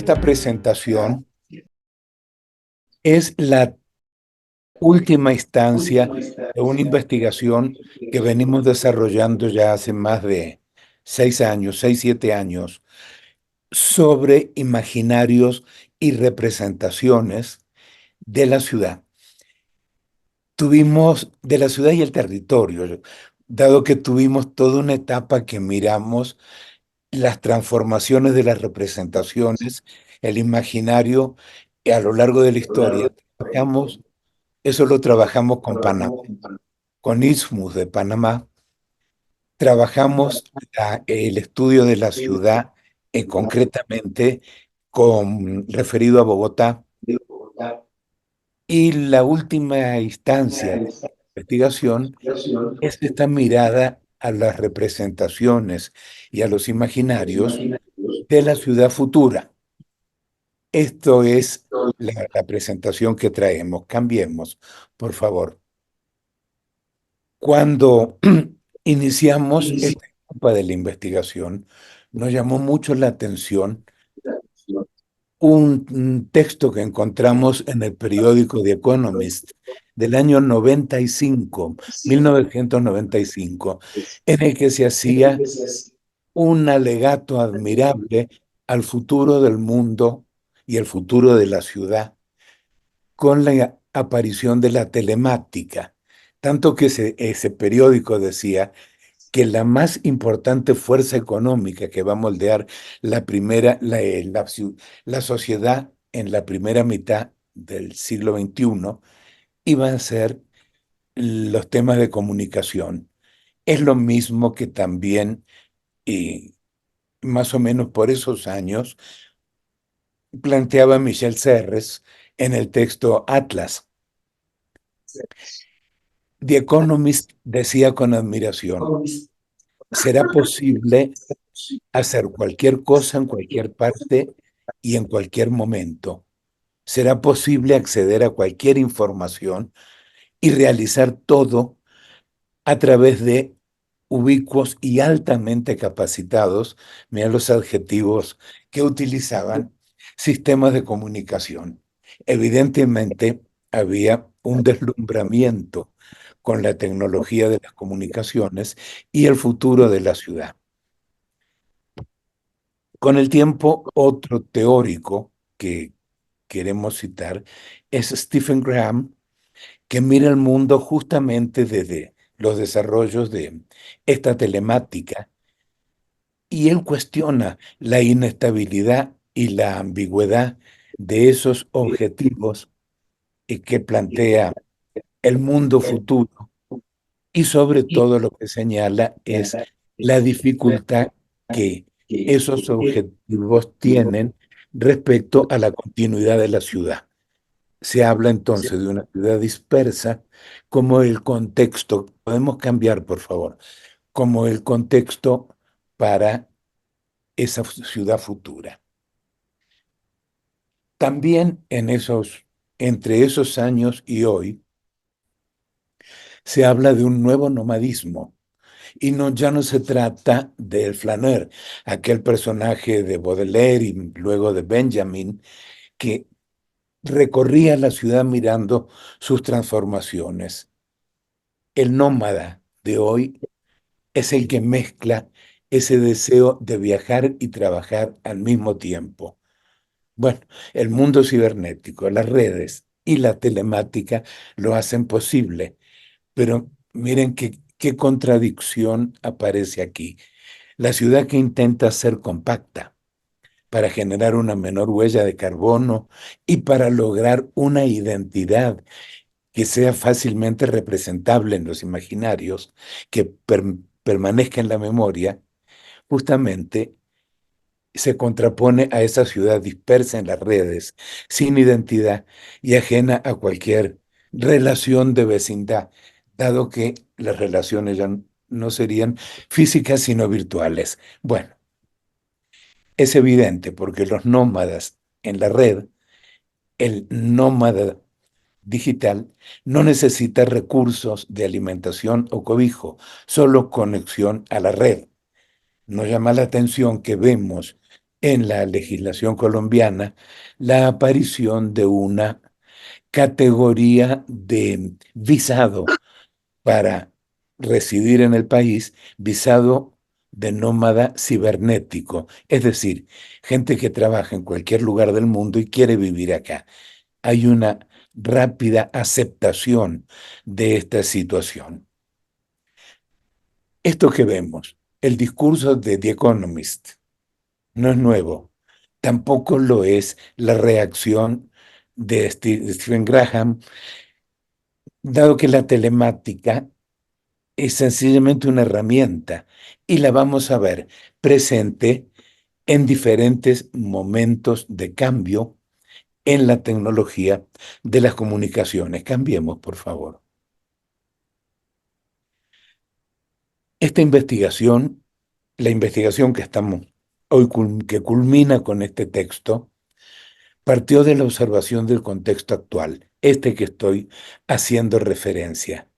Esta presentación es la última instancia de una investigación que venimos desarrollando ya hace más de 6 años, 7 años, sobre imaginarios y representaciones de la ciudad. Tuvimos de la ciudad y el territorio, dado que tuvimos toda una etapa que miramos las transformaciones de las representaciones, el imaginario a lo largo de la historia. Eso lo trabajamos con Panamá, con Isthmus de Panamá. Trabajamos el estudio de la ciudad, concretamente referido a Bogotá. Y la última instancia de investigación es esta mirada a las representaciones y a los imaginarios de la ciudad futura. Esto es la presentación que traemos. Cambiemos, por favor. Cuando iniciamos esta etapa de la investigación, nos llamó mucho la atención un texto que encontramos en el periódico The Economist del año 95, 1995, en el que se hacía un alegato admirable al futuro del mundo y el futuro de la ciudad con la aparición de la telemática. Tanto que ese periódico decía que la más importante fuerza económica que va a moldear la sociedad en la primera mitad del siglo XXI iban a ser los temas de comunicación. Es lo mismo que también, y más o menos por esos años, planteaba Michel Serres en el texto Atlas. The Economist decía con admiración: ¿será posible hacer cualquier cosa en cualquier parte y en cualquier momento? ¿Será posible acceder a cualquier información y realizar todo a través de ubicuos y altamente capacitados, mira los adjetivos que utilizaban, sistemas de comunicación? Evidentemente había un deslumbramiento con la tecnología de las comunicaciones y el futuro de la ciudad. Con el tiempo, otro teórico que queremos citar es Stephen Graham, que mira el mundo justamente desde los desarrollos de esta telemática, y él cuestiona la inestabilidad y la ambigüedad de esos objetivos que plantea el mundo futuro, y sobre todo lo que señala es la dificultad que esos objetivos tienen respecto a la continuidad de la ciudad. Se habla entonces de una ciudad dispersa como el contexto, podemos cambiar por favor, como el contexto para esa ciudad futura. También entre esos años y hoy, se habla de un nuevo nomadismo. Y ya no se trata del flaneur, aquel personaje de Baudelaire y luego de Benjamin, que recorría la ciudad mirando sus transformaciones. El nómada de hoy es el que mezcla ese deseo de viajar y trabajar al mismo tiempo. Bueno, el mundo cibernético, las redes y la telemática lo hacen posible, pero miren qué contradicción aparece aquí. La ciudad que intenta ser compacta para generar una menor huella de carbono y para lograr una identidad que sea fácilmente representable en los imaginarios, que permanezca en la memoria, justamente se contrapone a esa ciudad dispersa en las redes, sin identidad y ajena a cualquier relación de vecindad, dado que las relaciones ya no serían físicas, sino virtuales. Bueno, es evidente porque los nómadas en la red, el nómada digital, no necesita recursos de alimentación o cobijo, solo conexión a la red. Nos llama la atención que vemos en la legislación colombiana la aparición de una categoría de visado para residir en el país, visado de nómada cibernético, es decir, gente que trabaja en cualquier lugar del mundo y quiere vivir acá. Hay una rápida aceptación de esta situación. Esto que vemos, el discurso de The Economist, no es nuevo. Tampoco lo es la reacción de Stephen Graham, dado que la telemática es sencillamente una herramienta y la vamos a ver presente en diferentes momentos de cambio en la tecnología de las comunicaciones. Cambiemos, por favor. Esta investigación, la investigación que estamos hoy, que culmina con este texto, partió de la observación del contexto actual, este que estoy haciendo referencia,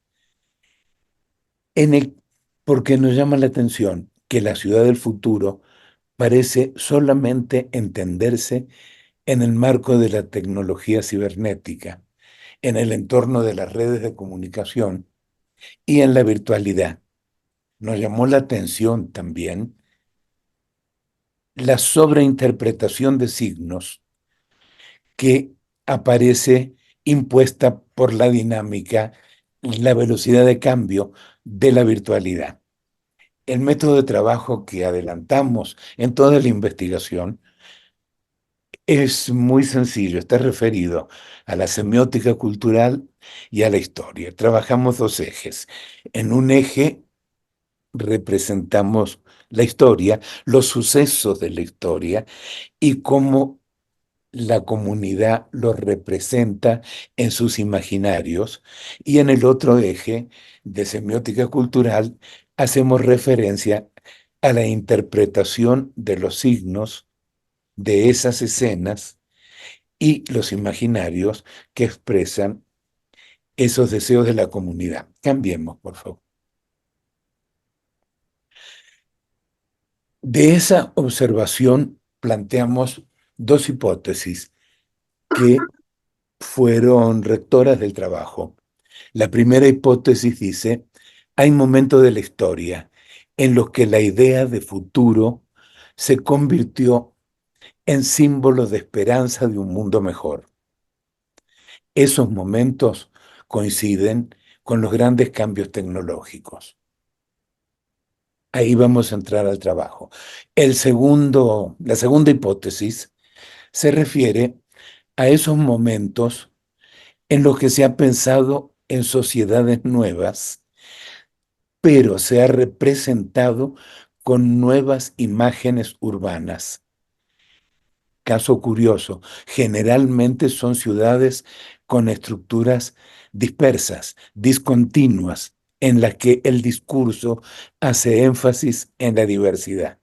en el, porque nos llama la atención que la ciudad del futuro parece solamente entenderse en el marco de la tecnología cibernética, en el entorno de las redes de comunicación y en la virtualidad. Nos llamó la atención también la sobreinterpretación de signos que aparece impuesta por la dinámica y la velocidad de cambio de la virtualidad. El método de trabajo que adelantamos en toda la investigación es muy sencillo, está referido a la semiótica cultural y a la historia. Trabajamos dos ejes. En un eje representamos la historia, los sucesos de la historia y cómo la comunidad los representa en sus imaginarios, y en el otro eje de semiótica cultural hacemos referencia a la interpretación de los signos de esas escenas y los imaginarios que expresan esos deseos de la comunidad. Cambiemos, por favor. De esa observación planteamos dos hipótesis que fueron rectoras del trabajo. La primera hipótesis dice, hay momentos de la historia en los que la idea de futuro se convirtió en símbolo de esperanza de un mundo mejor. Esos momentos coinciden con los grandes cambios tecnológicos. Ahí vamos a entrar al trabajo. La segunda hipótesis se refiere a esos momentos en los que se ha pensado en sociedades nuevas, pero se ha representado con nuevas imágenes urbanas. Caso curioso, generalmente son ciudades con estructuras dispersas, discontinuas, en las que el discurso hace énfasis en la diversidad,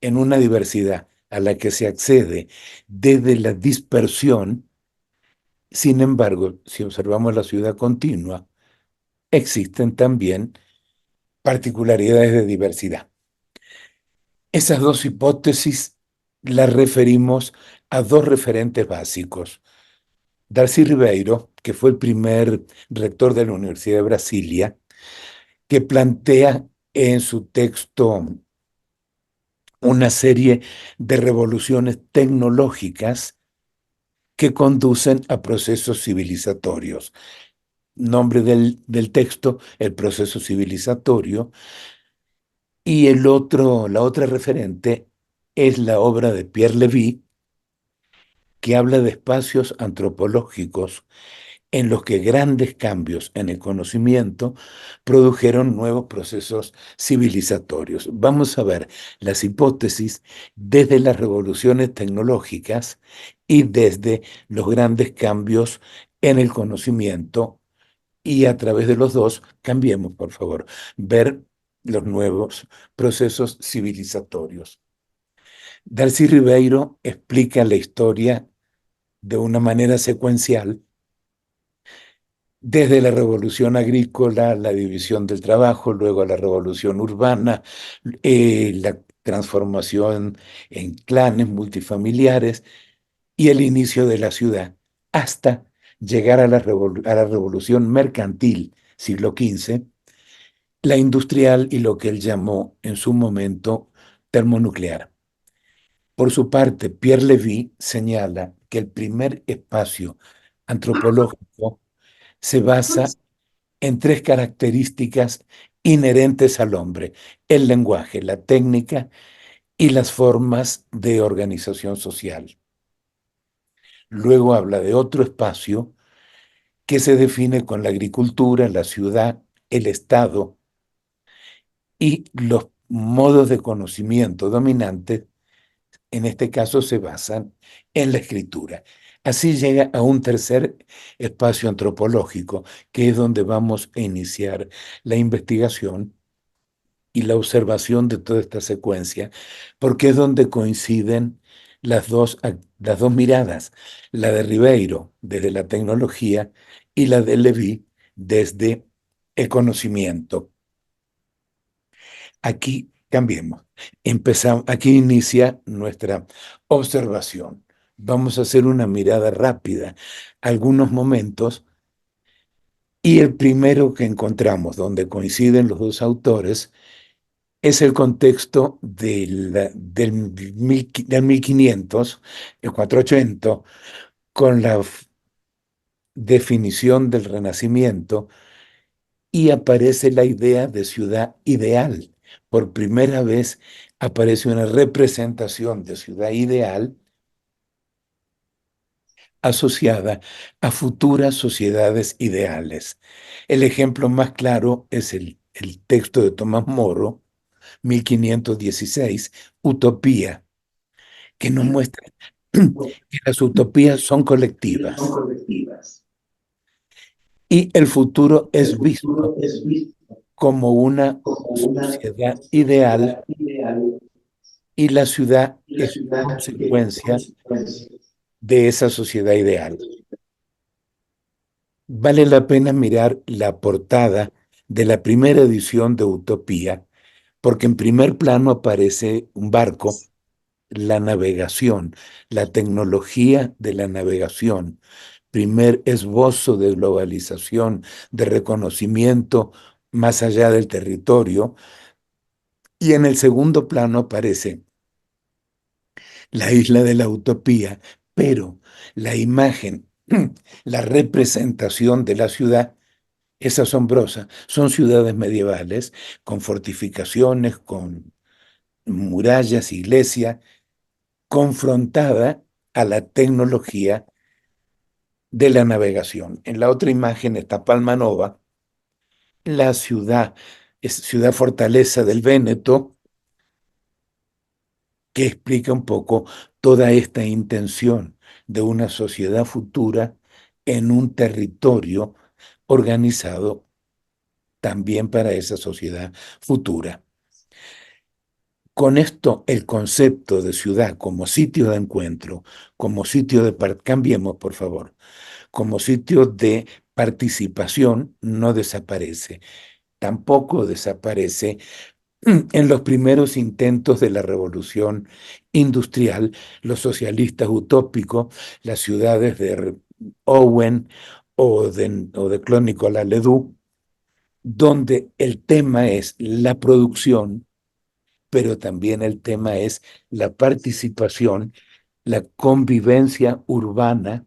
en una diversidad a la que se accede desde la dispersión. Sin embargo, si observamos la ciudad continua, existen también particularidades de diversidad. Esas dos hipótesis las referimos a dos referentes básicos. Darcy Ribeiro, que fue el primer rector de la Universidad de Brasilia, que plantea en su texto una serie de revoluciones tecnológicas que conducen a procesos civilizatorios. Nombre del texto, el proceso civilizatorio, y la otra referente es la obra de Pierre Levy, que habla de espacios antropológicos en los que grandes cambios en el conocimiento produjeron nuevos procesos civilizatorios. Vamos a ver las hipótesis desde las revoluciones tecnológicas y desde los grandes cambios en el conocimiento, y a través de los dos, cambiemos, por favor, ver los nuevos procesos civilizatorios. Darcy Ribeiro explica la historia de una manera secuencial, desde la revolución agrícola, la división del trabajo, luego la revolución urbana, la transformación en clanes multifamiliares y el inicio de la ciudad, hasta llegar a a la revolución mercantil, siglo XV, la industrial y lo que él llamó en su momento termonuclear. Por su parte, Pierre Levy señala que el primer espacio antropológico se basa en tres características inherentes al hombre: el lenguaje, la técnica y las formas de organización social. Luego habla de otro espacio que se define con la agricultura, la ciudad, el Estado y los modos de conocimiento dominantes. En este caso se basan en la escritura. Así llega a un tercer espacio antropológico, que es donde vamos a iniciar la investigación y la observación de toda esta secuencia, porque es donde coinciden las dos miradas, la de Ribeiro desde la tecnología y la de Levy desde el conocimiento. Aquí cambiemos. Empezamos, aquí inicia nuestra observación. Vamos a hacer una mirada rápida, algunos momentos, y el primero que encontramos, donde coinciden los dos autores, es el contexto del 1500, el 480, con la definición del Renacimiento, y aparece la idea de ciudad ideal. Por primera vez aparece una representación de ciudad ideal asociada a futuras sociedades ideales. El ejemplo más claro es el texto de Tomás Moro, 1516, Utopía, que nos muestra que las utopías son colectivas y el futuro es visto como una sociedad ideal y la ciudad es consecuencia de esa sociedad ideal. Vale la pena mirar la portada de la primera edición de Utopía, porque en primer plano aparece un barco, la navegación, la tecnología de la navegación, primer esbozo de globalización, de reconocimiento más allá del territorio, y en el segundo plano aparece la isla de la utopía, pero la imagen, la representación de la ciudad es asombrosa. Son ciudades medievales con fortificaciones, con murallas, iglesia, confrontada a la tecnología de la navegación. En la otra imagen está Palma Nova, la ciudad, es ciudad fortaleza del Véneto, que explica un poco toda esta intención de una sociedad futura en un territorio organizado también para esa sociedad futura. Con esto, el concepto de ciudad como sitio de encuentro, como sitio de... Cambiemos, por favor. Como sitio de participación no desaparece. Tampoco desaparece en los primeros intentos de la revolución industrial, los socialistas utópicos, las ciudades de Owen o de Claude Nicolas Ledoux, donde el tema es la producción, pero también el tema es la participación, la convivencia urbana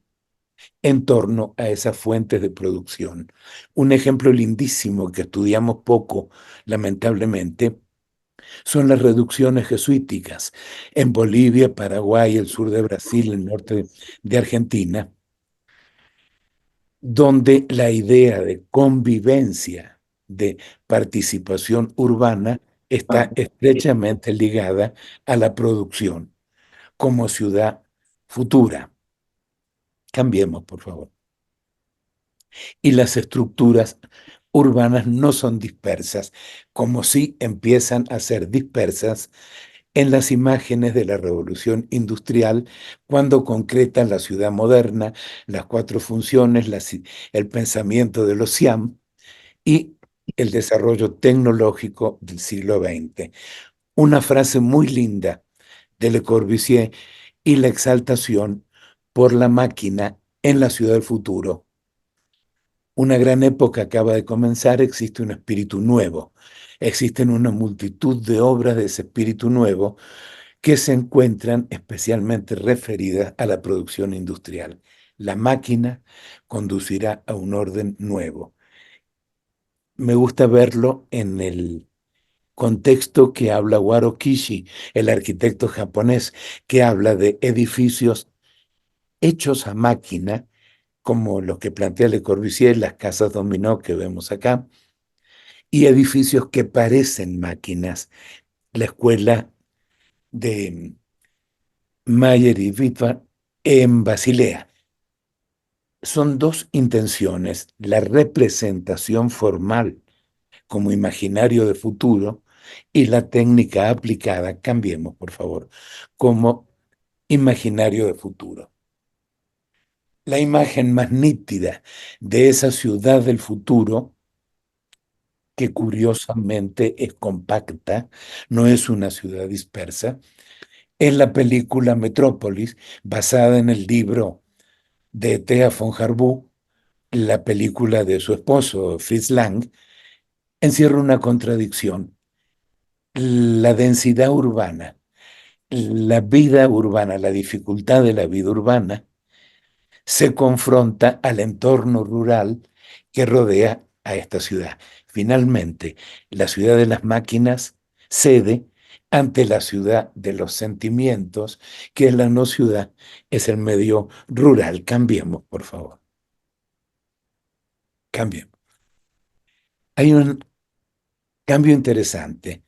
en torno a esas fuentes de producción. Un ejemplo lindísimo que estudiamos poco, lamentablemente, son las reducciones jesuíticas en Bolivia, Paraguay, el sur de Brasil, el norte de Argentina, donde la idea de convivencia, de participación urbana, está estrechamente ligada a la producción como ciudad futura. Cambiemos, por favor. Y las estructuras urbanas no son dispersas, como si empiezan a ser dispersas en las imágenes de la revolución industrial, cuando concretan la ciudad moderna, las cuatro funciones, el pensamiento de los SIAM y el desarrollo tecnológico del siglo XX. una frase muy linda de Le Corbusier y la exaltación por la máquina en la ciudad del futuro. Una gran época acaba de comenzar, existe un espíritu nuevo. Existen una multitud de obras de ese espíritu nuevo que se encuentran especialmente referidas a la producción industrial. La máquina conducirá a un orden nuevo. Me gusta verlo en el contexto que habla Waro Kishi, el arquitecto japonés, que habla de edificios hechos a máquina, como los que plantea Le Corbusier, las casas dominó que vemos acá, y edificios que parecen máquinas. La escuela de Mayer y Wittmann en Basilea. Son dos intenciones, la representación formal como imaginario de futuro y la técnica aplicada, cambiemos por favor, como imaginario de futuro. La imagen más nítida de esa ciudad del futuro, que curiosamente es compacta, no es una ciudad dispersa, es la película Metrópolis, basada en el libro de Thea von Harbou, la película de su esposo, Fritz Lang, encierra una contradicción. La densidad urbana, la vida urbana, la dificultad de la vida urbana, se confronta al entorno rural que rodea a esta ciudad. Finalmente, la ciudad de las máquinas cede ante la ciudad de los sentimientos, que es la no ciudad, es el medio rural. Cambiemos, por favor. Cambiemos. Hay un cambio interesante.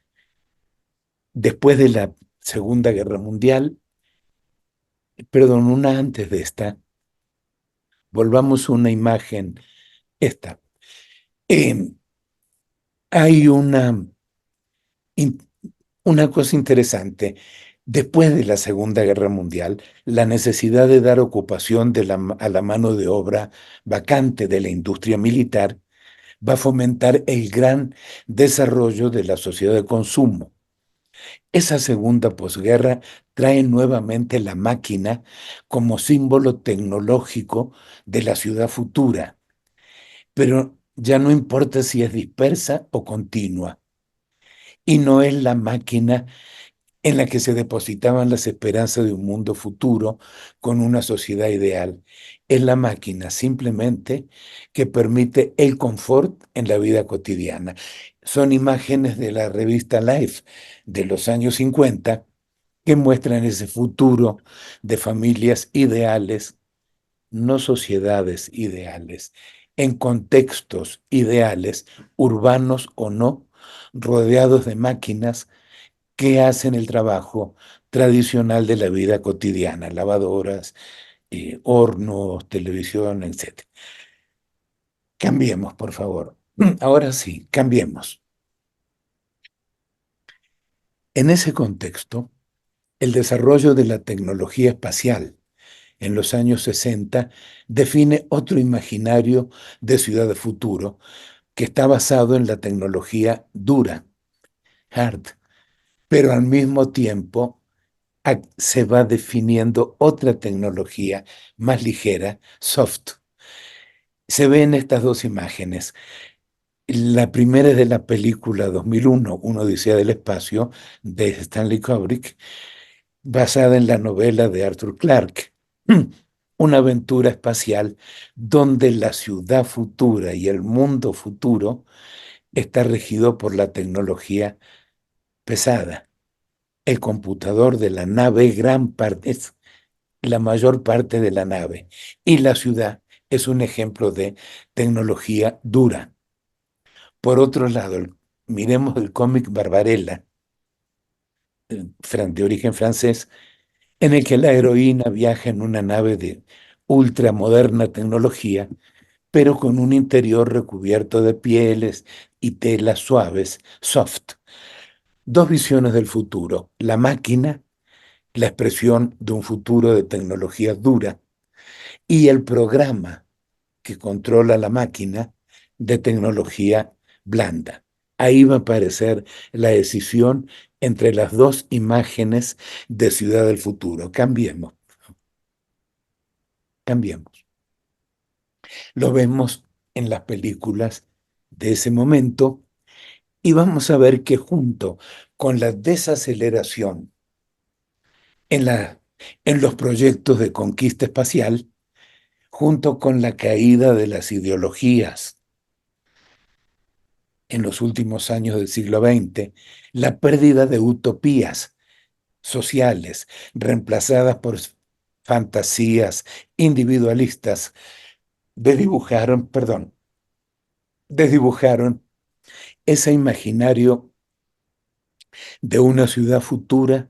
Después de la Segunda Guerra Mundial, perdón, una antes de esta, volvamos a una imagen, esta. Eh, hay in- una cosa interesante. Después de la Segunda Guerra Mundial, la necesidad de dar ocupación a la mano de obra vacante de la industria militar va a fomentar el gran desarrollo de la sociedad de consumo. Esa segunda posguerra trae nuevamente la máquina como símbolo tecnológico de la ciudad futura, pero ya no importa si es dispersa o continua, y no es la máquina en la que se depositaban las esperanzas de un mundo futuro con una sociedad ideal. Es la máquina simplemente que permite el confort en la vida cotidiana. Son imágenes de la revista Life de los años 50 que muestran ese futuro de familias ideales, no sociedades ideales, en contextos ideales, urbanos o no, rodeados de máquinas que hacen el trabajo tradicional de la vida cotidiana, lavadoras, hornos, televisión, etc. Cambiemos, por favor. Ahora sí, cambiemos. En ese contexto, el desarrollo de la tecnología espacial en los años 60 define otro imaginario de ciudad de futuro que está basado en la tecnología dura, hard, pero al mismo tiempo se va definiendo otra tecnología más ligera, soft. Se ven estas dos imágenes. La primera es de la película 2001, Una Odisea del Espacio, de Stanley Kubrick, basada en la novela de Arthur Clarke. Una aventura espacial donde la ciudad futura y el mundo futuro está regido por la tecnología pesada. El computador de la nave, gran parte, es la mayor parte de la nave. Y la ciudad es un ejemplo de tecnología dura. Por otro lado, miremos el cómic Barbarella, de origen francés, en el que la heroína viaja en una nave de ultramoderna tecnología, pero con un interior recubierto de pieles y telas suaves, soft. Dos visiones del futuro, la máquina, la expresión de un futuro de tecnología dura, y el programa que controla la máquina de tecnología blanda. Ahí va a aparecer la decisión entre las dos imágenes de ciudad del futuro. Cambiemos, cambiemos. Lo vemos en las películas de ese momento y vamos a ver que junto con la desaceleración en, en los proyectos de conquista espacial, junto con la caída de las ideologías en los últimos años del siglo XX, la pérdida de utopías sociales reemplazadas por fantasías individualistas, desdibujaron ese imaginario de una ciudad futura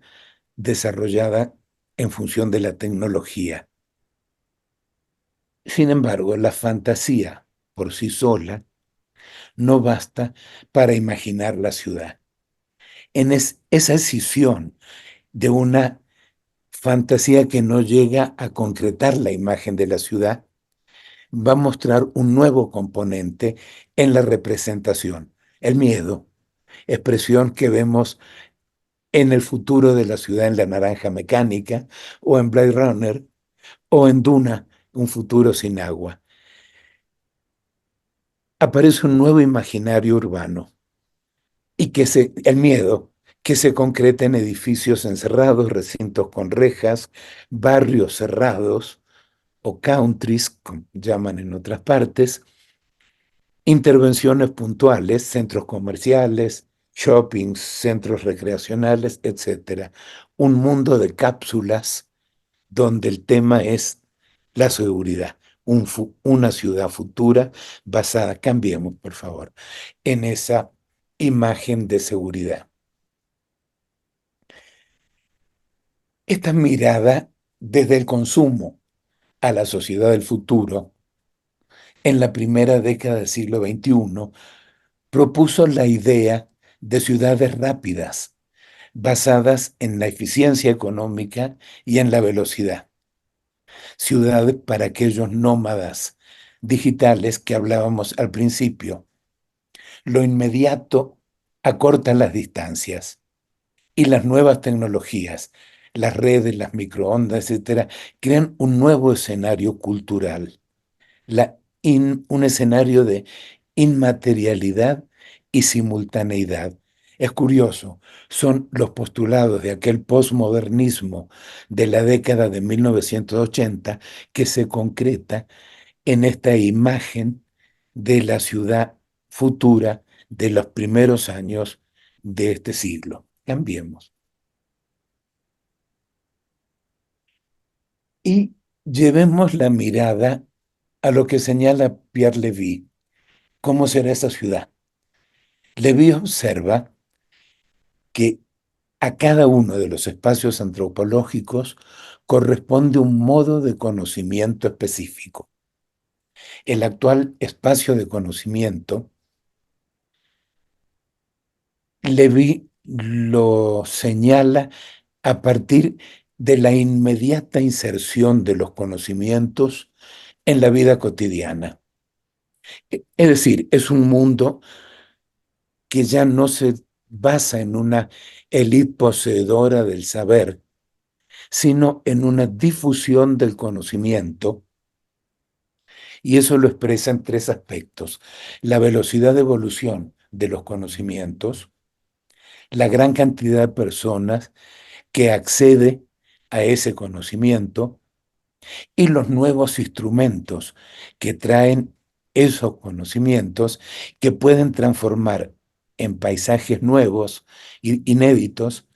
desarrollada en función de la tecnología. Sin embargo, la fantasía por sí sola no basta para imaginar la ciudad. Esa escisión de una fantasía que no llega a concretar la imagen de la ciudad va a mostrar un nuevo componente en la representación, el miedo, expresión que vemos en el futuro de la ciudad en La Naranja Mecánica, o en Blade Runner, o en Duna, un futuro sin agua. Aparece un nuevo imaginario urbano y el miedo que se concreta en edificios encerrados, recintos con rejas, barrios cerrados o countries, como llaman en otras partes, intervenciones puntuales, centros comerciales, shoppings, centros recreacionales, etcétera. Un mundo de cápsulas donde el tema es la seguridad, una ciudad futura basada, cambiemos por favor, en esa imagen de seguridad. Esta mirada desde el consumo a la sociedad del futuro, en la primera década del siglo XXI, propuso la idea de ciudades rápidas, basadas en la eficiencia económica y en la velocidad. Ciudades para aquellos nómadas digitales que hablábamos al principio. Lo inmediato acorta las distancias y las nuevas tecnologías, las redes, las microondas, etcétera, crean un nuevo escenario cultural, un escenario de inmaterialidad y simultaneidad. Es curioso, son los postulados de aquel posmodernismo de la década de 1980 que se concreta en esta imagen de la ciudad futura de los primeros años de este siglo. Cambiemos. Y llevemos la mirada a lo que señala Pierre Levy. ¿Cómo será esa ciudad? Levy observa que a cada uno de los espacios antropológicos corresponde un modo de conocimiento específico. El actual espacio de conocimiento, Levy lo señala a partir de la inmediata inserción de los conocimientos en la vida cotidiana. Es decir, es un mundo que ya no se basa en una élite poseedora del saber, sino en una difusión del conocimiento, y eso lo expresa en tres aspectos: la velocidad de evolución de los conocimientos, la gran cantidad de personas que accede a ese conocimiento y los nuevos instrumentos que traen esos conocimientos que pueden transformar en paisajes nuevos, inéditos,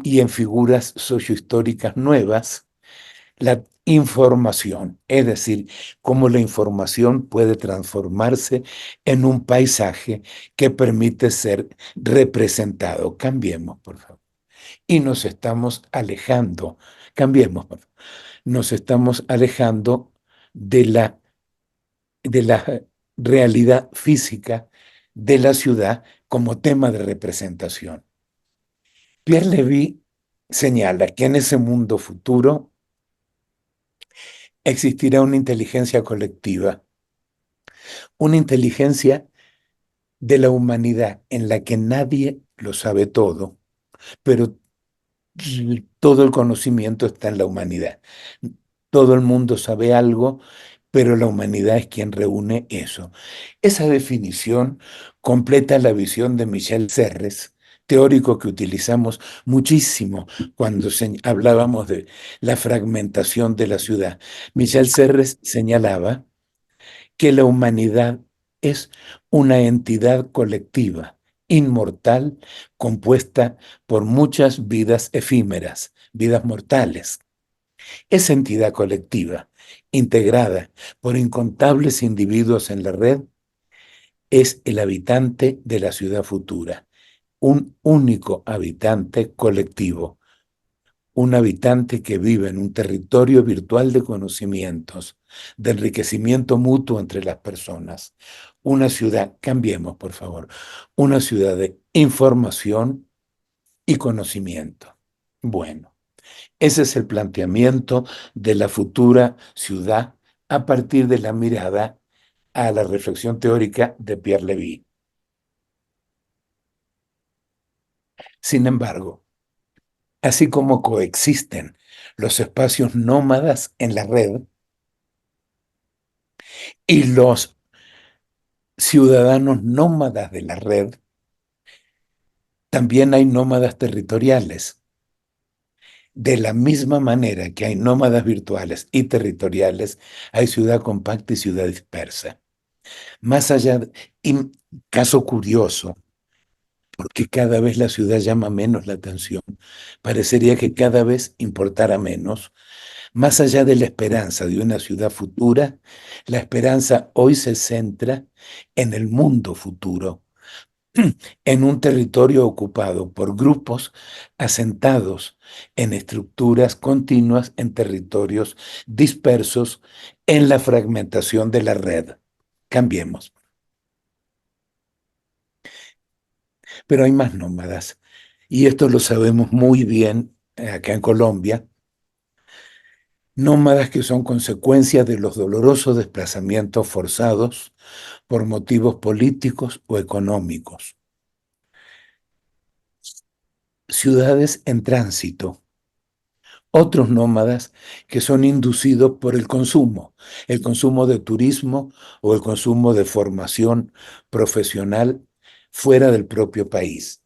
y en figuras sociohistóricas nuevas, la información, es decir, cómo la información puede transformarse en un paisaje que permite ser representado. Cambiemos, por favor. Y nos estamos alejando, cambiemos, por favor. Nos estamos alejando de la realidad física de la ciudad como tema de representación. Pierre Levy señala que en ese mundo futuro existirá una inteligencia colectiva, una inteligencia de la humanidad en la que nadie lo sabe todo, pero todo el conocimiento está en la humanidad. Todo el mundo sabe algo, pero la humanidad es quien reúne eso. Esa definición completa la visión de Michel Serres, teórico que utilizamos muchísimo cuando hablábamos de la fragmentación de la ciudad. Michel Serres señalaba que la humanidad es una entidad colectiva, inmortal, compuesta por muchas vidas efímeras, vidas mortales. Esa entidad colectiva, integrada por incontables individuos en la red, es el habitante de la ciudad futura, un único habitante colectivo, un habitante que vive en un territorio virtual de conocimientos, de enriquecimiento mutuo entre las personas. Una ciudad, cambiemos por favor, una ciudad de información y conocimiento. Bueno, ese es el planteamiento de la futura ciudad a partir de la mirada a la reflexión teórica de Pierre Levy. Sin embargo, así como coexisten los espacios nómadas en la red y los ciudadanos nómadas de la red, también hay nómadas territoriales. De la misma manera que hay nómadas virtuales y territoriales, hay ciudad compacta y ciudad dispersa. Más allá, y caso curioso, porque cada vez la ciudad llama menos la atención, parecería que cada vez importara menos. Más allá de la esperanza de una ciudad futura, la esperanza hoy se centra en el mundo futuro, en un territorio ocupado por grupos asentados en estructuras continuas en territorios dispersos en la fragmentación de la red. Cambiemos. Pero hay más nómadas. Y esto lo sabemos muy bien acá en Colombia. Nómadas que son consecuencia de los dolorosos desplazamientos forzados por motivos políticos o económicos. Ciudades en tránsito. Otros nómadas que son inducidos por el consumo de turismo o el consumo de formación profesional fuera del propio país.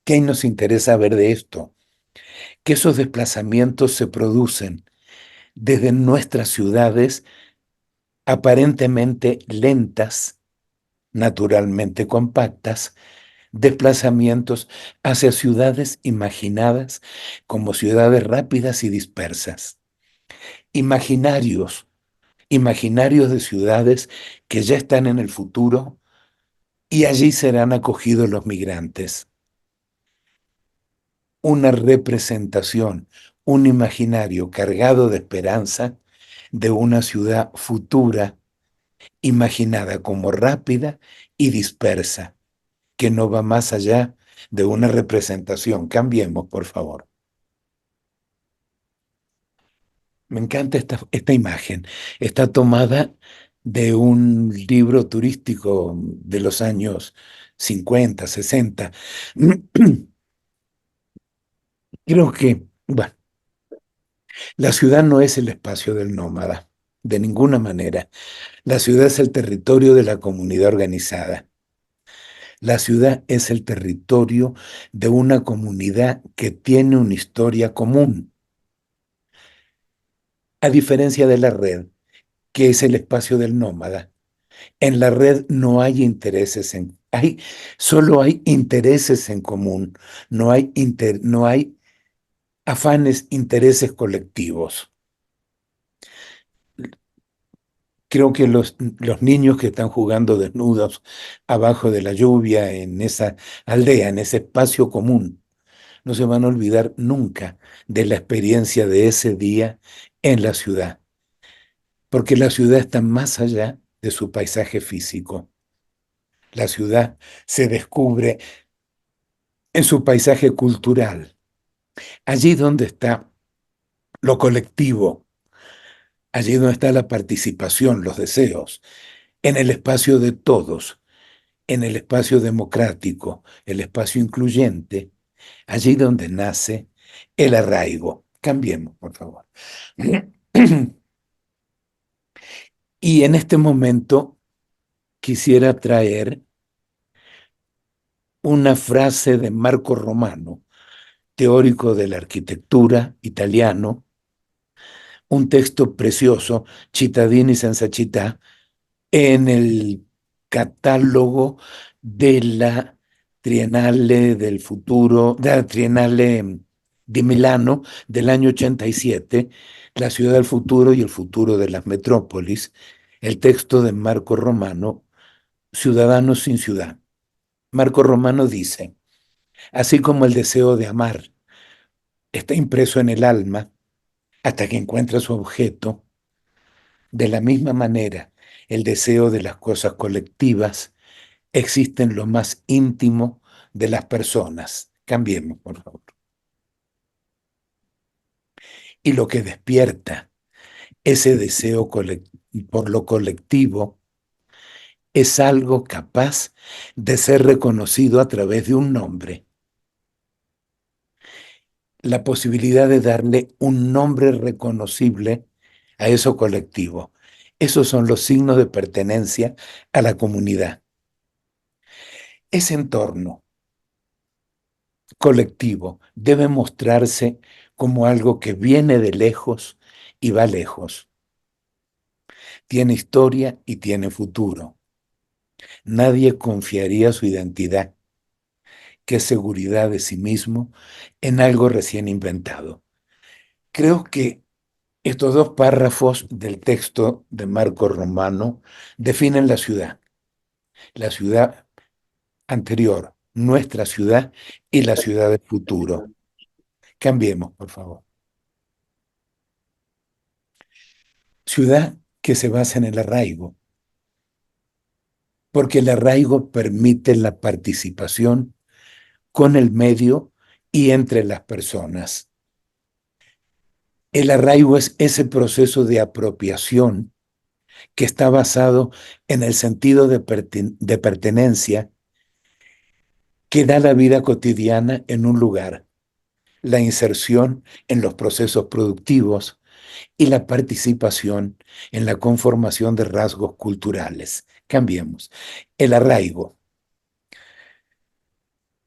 ¿Qué nos interesa ver de esto? Que esos desplazamientos se producen desde nuestras ciudades aparentemente lentas, naturalmente compactas, desplazamientos hacia ciudades imaginadas como ciudades rápidas y dispersas. Imaginarios, imaginarios de ciudades que ya están en el futuro y allí serán acogidos los migrantes. Una representación, un imaginario cargado de esperanza de una ciudad futura, imaginada como rápida y dispersa, que no va más allá de una representación. Cambiemos, por favor. Me encanta esta imagen. Está tomada de un libro turístico de los años 50, 60. Creo que, bueno, la ciudad no es el espacio del nómada, de ninguna manera. La ciudad es el territorio de la comunidad organizada. La ciudad es el territorio de una comunidad que tiene una historia común, a diferencia de la red, que es el espacio del nómada. En la red no hay intereses solo hay intereses en común, no hay afanes, intereses colectivos. Creo que los niños que están jugando desnudos abajo de la lluvia en esa aldea, en ese espacio común, no se van a olvidar nunca de la experiencia de ese día en la ciudad, porque la ciudad está más allá de su paisaje físico. La ciudad se descubre en su paisaje cultural, allí donde está lo colectivo, allí donde está la participación, los deseos, en el espacio de todos, en el espacio democrático, el espacio incluyente, allí donde nace el arraigo. Cambiemos, por favor. Y en este momento quisiera traer una frase de Marco Romano, teórico de la arquitectura italiano, un texto precioso, Cittadini senza città, en el catálogo de la Triennale del futuro, de la Triennale de Milano del año 87, La ciudad del futuro y el futuro de las metrópolis, el texto de Marco Romano, Ciudadanos sin ciudad. Marco Romano dice, así como el deseo de amar está impreso en el alma hasta que encuentra su objeto, de la misma manera el deseo de las cosas colectivas existe en lo más íntimo de las personas. Cambiemos, por favor. Y lo que despierta ese deseo por lo colectivo es algo capaz de ser reconocido a través de un nombre. La posibilidad de darle un nombre reconocible a eso colectivo. Esos son los signos de pertenencia a la comunidad. Ese entorno colectivo debe mostrarse como algo que viene de lejos y va lejos. Tiene historia y tiene futuro. Nadie confiaría su identidad, que es seguridad de sí mismo, en algo recién inventado. Creo que estos dos párrafos del texto de Marco Romano definen la ciudad anterior, nuestra ciudad y la ciudad del futuro. Cambiemos, por favor. Ciudad que se basa en el arraigo, porque el arraigo permite la participación con el medio y entre las personas. El arraigo es ese proceso de apropiación que está basado en el sentido de pertenencia que da la vida cotidiana en un lugar, la inserción en los procesos productivos y la participación en la conformación de rasgos culturales. Cambiemos. El arraigo.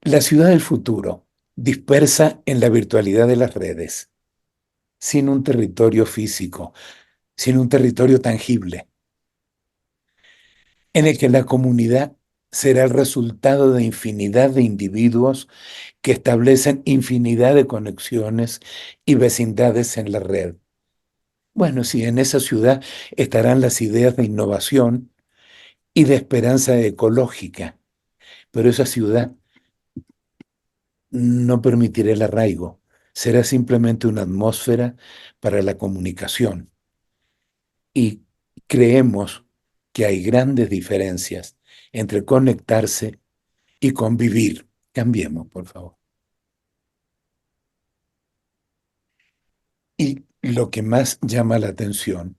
La ciudad del futuro, dispersa en la virtualidad de las redes, sin un territorio físico, sin un territorio tangible, en el que la comunidad será el resultado de infinidad de individuos que establecen infinidad de conexiones y vecindades en la red. Bueno, sí, en esa ciudad estarán las ideas de innovación y de esperanza ecológica, pero esa ciudad no permitirá el arraigo, será simplemente una atmósfera para la comunicación. Y creemos que hay grandes diferencias entre conectarse y convivir. Cambiemos, por favor. Y lo que más llama la atención,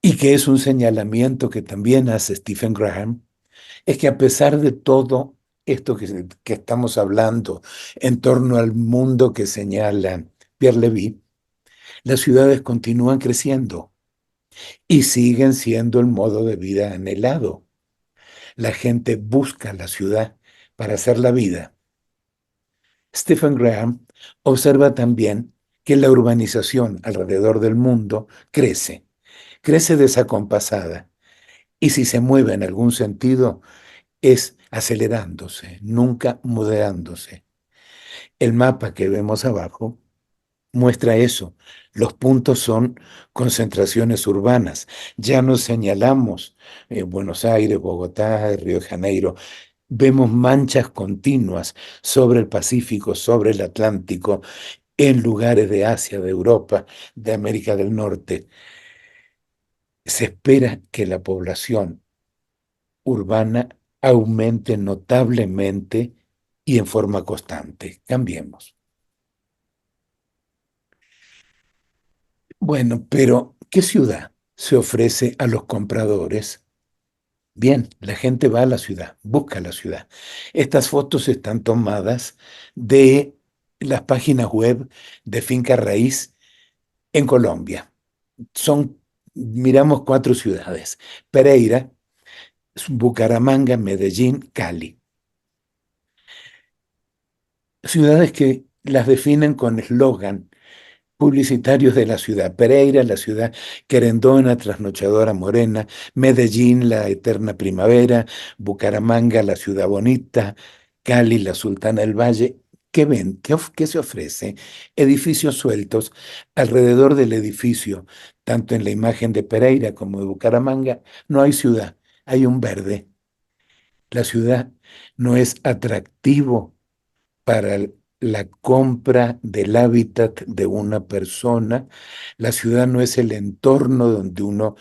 y que es un señalamiento que también hace Stephen Graham, es que a pesar de todo esto que estamos hablando en torno al mundo que señala Pierre Levy, las ciudades continúan creciendo y siguen siendo el modo de vida anhelado. La gente busca la ciudad para hacer la vida. Stephen Graham observa también que la urbanización alrededor del mundo crece desacompasada, y si se mueve en algún sentido es acelerándose, nunca moderándose. El mapa que vemos abajo muestra eso. Los puntos son concentraciones urbanas. Ya nos señalamos Buenos Aires, Bogotá, Río de Janeiro. Vemos manchas continuas sobre el Pacífico, sobre el Atlántico, en lugares de Asia, de Europa, de América del Norte. Se espera que la población urbana aumente notablemente y en forma constante. Cambiemos. Bueno, pero ¿qué ciudad se ofrece a los compradores? Bien, la gente va a la ciudad, busca la ciudad. Estas fotos están tomadas de las páginas web de Finca Raíz en Colombia. Son, miramos cuatro ciudades: Pereira, Bucaramanga, Medellín, Cali. Ciudades que las definen con eslogan publicitarios de la ciudad. Pereira, la ciudad querendona, trasnochadora, morena; Medellín, la eterna primavera; Bucaramanga, la ciudad bonita; Cali, la sultana del valle. ¿Qué ven? ¿Qué se ofrece? Edificios sueltos. Alrededor del edificio, tanto en la imagen de Pereira como de Bucaramanga, no hay ciudad, hay un verde. La ciudad no es atractivo para la compra del hábitat de una persona. La ciudad no es el entorno donde uno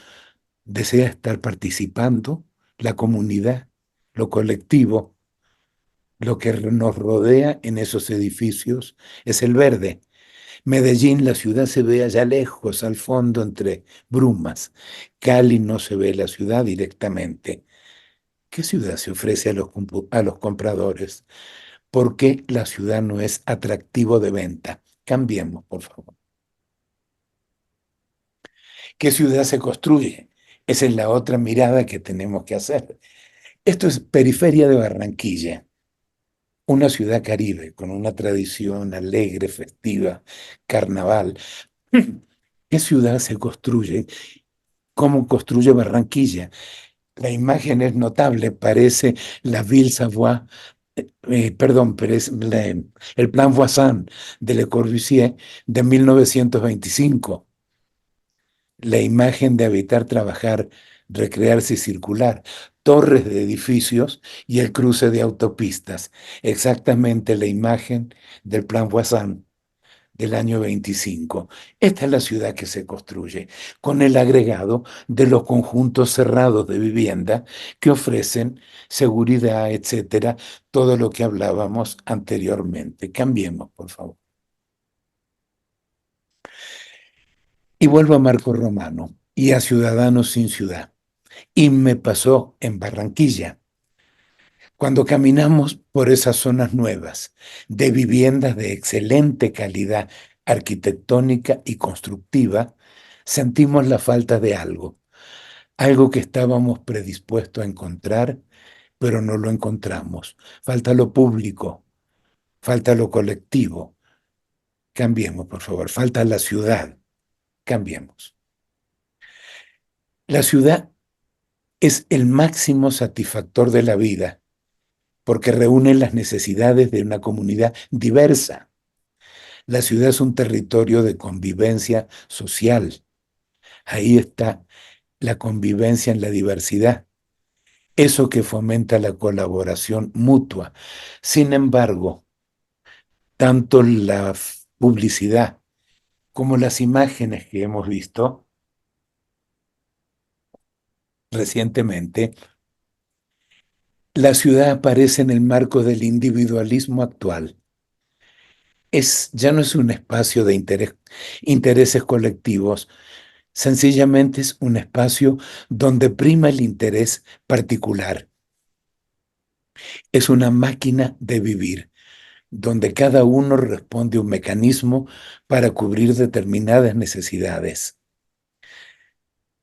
desea estar participando. La comunidad, lo colectivo, lo que nos rodea en esos edificios es el verde. Medellín, la ciudad se ve allá lejos, al fondo, entre brumas. Cali no se ve la ciudad directamente. ¿Qué ciudad se ofrece a los compradores? ¿Por qué la ciudad no es atractivo de venta? Cambiemos, por favor. ¿Qué ciudad se construye? Esa es la otra mirada que tenemos que hacer. Esto es periferia de Barranquilla, una ciudad caribe con una tradición alegre, festiva, carnaval. ¿Qué ciudad se construye? ¿Cómo construye Barranquilla? La imagen es notable, parece la Ville Savoie, perdón, pero es el Plan Voisin de Le Corbusier de 1925. La imagen de habitar, trabajar, recrearse y circular, torres de edificios y el cruce de autopistas. Exactamente la imagen del Plan Voisin del año 25. Esta es la ciudad que se construye, con el agregado de los conjuntos cerrados de vivienda que ofrecen seguridad, etcétera, todo lo que hablábamos anteriormente. Cambiemos, por favor. Y vuelvo a Marco Romano y a Ciudadanos sin Ciudad. Y me pasó en Barranquilla. Cuando caminamos por esas zonas nuevas de viviendas de excelente calidad arquitectónica y constructiva, sentimos la falta de algo, algo que estábamos predispuestos a encontrar, pero no lo encontramos. Falta lo público, falta lo colectivo. Cambiemos, por favor. Falta la ciudad. Cambiemos. La ciudad es el máximo satisfactor de la vida porque reúne las necesidades de una comunidad diversa. La ciudad es un territorio de convivencia social. Ahí está la convivencia en la diversidad, eso que fomenta la colaboración mutua. Sin embargo, tanto la publicidad como las imágenes que hemos visto recientemente, la ciudad aparece en el marco del individualismo actual. Ya no es un espacio de intereses colectivos, sencillamente es un espacio donde prima el interés particular. Es una máquina de vivir, donde cada uno responde a un mecanismo para cubrir determinadas necesidades.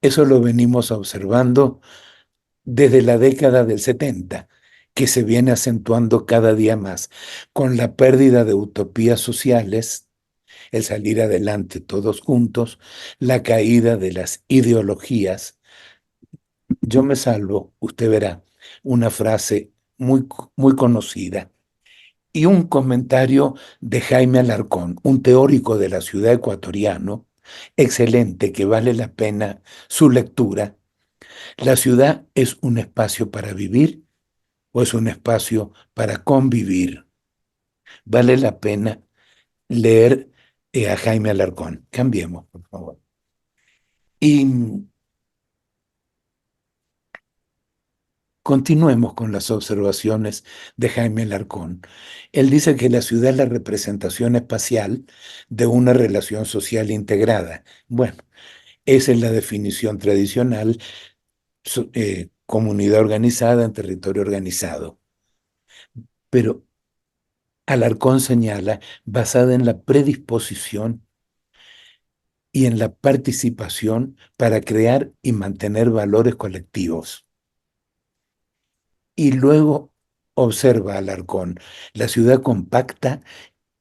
Eso lo venimos observando desde la década del 70, que se viene acentuando cada día más, con la pérdida de utopías sociales, el salir adelante todos juntos, la caída de las ideologías. Yo me salvo, usted verá, una frase muy conocida y un comentario de Jaime Alarcón, un teórico de la ciudad ecuatoriano, excelente, que vale la pena su lectura. ¿La ciudad es un espacio para vivir o es un espacio para convivir? Vale la pena leer a Jaime Alarcón. Cambiemos, por favor. Y continuemos con las observaciones de Jaime Alarcón. Él dice que la ciudad es la representación espacial de una relación social integrada. Bueno, esa es la definición tradicional comunidad organizada en territorio organizado. Pero Alarcón señala, basada en la predisposición y en la participación para crear y mantener valores colectivos. Y luego observa Alarcón, la ciudad compacta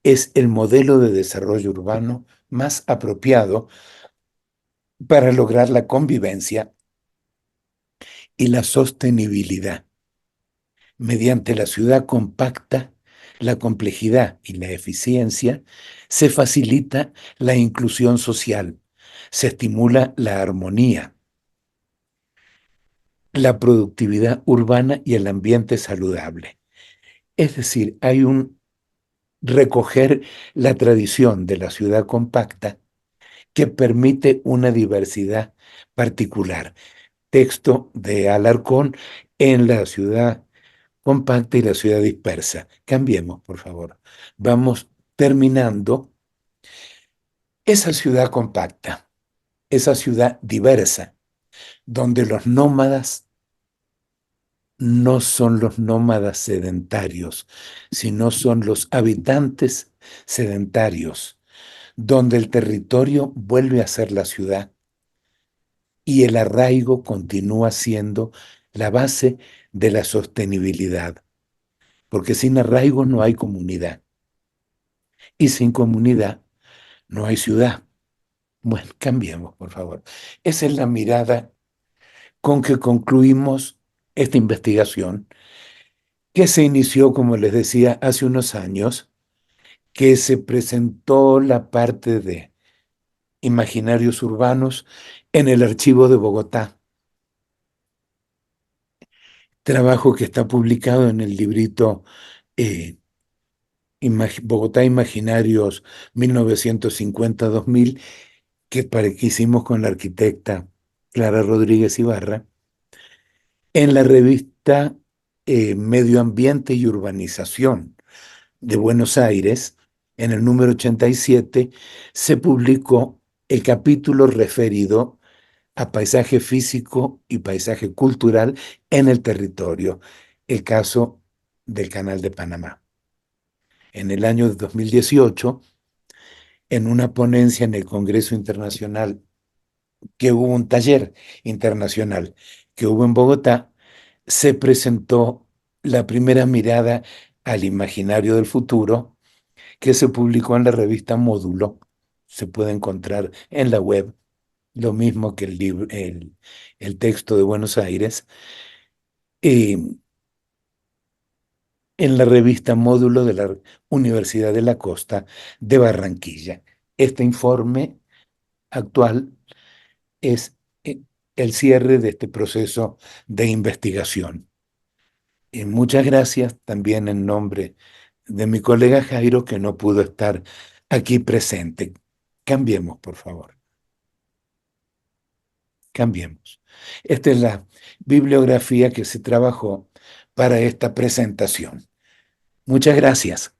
es el modelo de desarrollo urbano más apropiado para lograr la convivencia y la sostenibilidad. Mediante la ciudad compacta, la complejidad y la eficiencia, se facilita la inclusión social, se estimula la armonía, la productividad urbana y el ambiente saludable. Es decir, hay un recoger la tradición de la ciudad compacta que permite una diversidad particular. Texto de Alarcón en la ciudad compacta y la ciudad dispersa. Cambiemos, por favor. Vamos terminando. Esa ciudad compacta, esa ciudad diversa, donde los nómadas no son los nómadas sedentarios, sino son los habitantes sedentarios, donde el territorio vuelve a ser la ciudad y el arraigo continúa siendo la base de la sostenibilidad, porque sin arraigo no hay comunidad y sin comunidad no hay ciudad. Bueno, cambiemos, por favor. Esa es la mirada con que concluimos esta investigación, que se inició, como les decía, hace unos años, que se presentó la parte de imaginarios urbanos en el Archivo de Bogotá, trabajo que está publicado en el librito eh, Bogotá Imaginarios 1950-2000, que hicimos con la arquitecta Clara Rodríguez Ibarra, en la revista Medio Ambiente y Urbanización de Buenos Aires, en el número 87, se publicó el capítulo referido a paisaje físico y paisaje cultural en el territorio, el caso del Canal de Panamá. En el año 2018, en una ponencia en el Congreso Internacional, que hubo un taller internacional que hubo en Bogotá, se presentó la primera mirada al imaginario del futuro, que se publicó en la revista Módulo. Se puede encontrar en la web, lo mismo que el texto de Buenos Aires, en la revista Módulo de la Universidad de la Costa de Barranquilla. Este informe actual es el cierre de este proceso de investigación. Y muchas gracias también en nombre de mi colega Jairo, que no pudo estar aquí presente. Cambiemos, por favor. Cambiemos. Esta es la bibliografía que se trabajó para esta presentación. Muchas gracias.